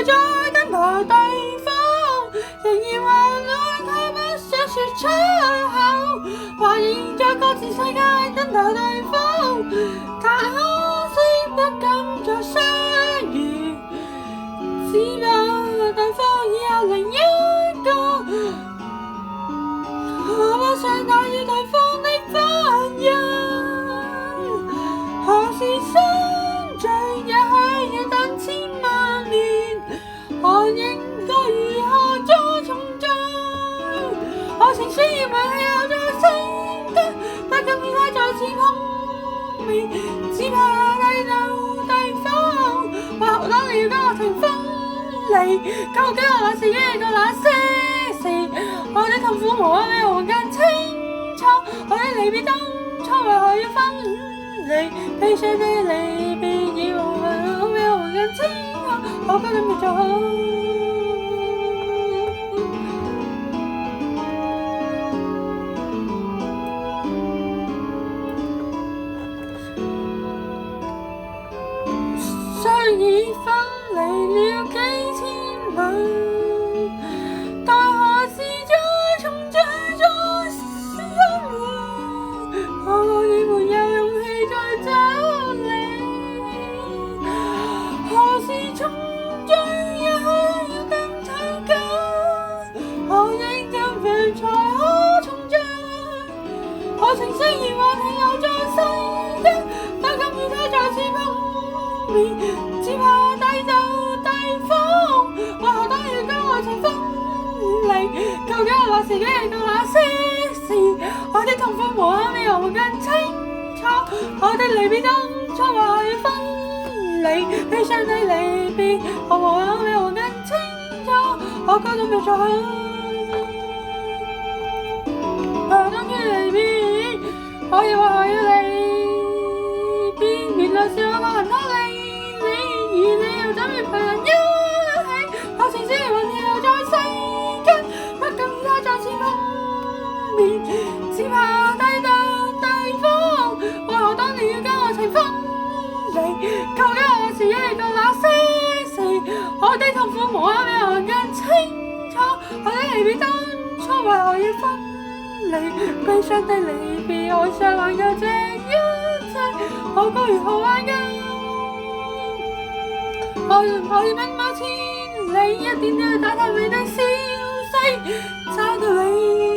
在等待對方，仍然懷內卻不想說出口，懷疑在各自世界等待對方，但可惜不敢再相遇，只怕對方已有另一個，我不想打擾對方的婚姻，何時相聚也許要等千萬年，我應該如何再重聚？愛情雖然運氣又再升級，不敢與他再次碰面，只怕睇到對方，為何當了家庭分離？究竟我是經歷過那些事？我的痛苦無可比我更清楚，我的離別當初為何要分離？悲傷的離別已無可比我更清楚，我該怎麼做好？雖已分離了幾千里，但何時再重聚再相會？我已沒有勇氣再找你，何時重聚也許要更長久，我應怎樣才可重聚？愛情雖然話題又再升級，不敢與他再次碰面，只怕睇到對方，為何當要將愛情分離？究竟我何時經歷過那些事？我的痛苦無可比我更清楚，我的離別當初為何要分離？悲傷的離別，我無可比我更清楚，我該怎麼做好？當初離別，我以為我要離別，原來是我個人拖累你，而你又怎樣陪人一起？愛情雖然運氣又再升級，不敢與他再次碰面，只怕睇到對方，為何當年要將愛情分離？究竟我何時經歷過那些事？我的痛苦無可比我更清楚，我的離別當初為何要分離？悲傷的離別，愛上挽救這一切，我該如何挽救？我願可以奔波千里，一點點去打探你的消息，找到你。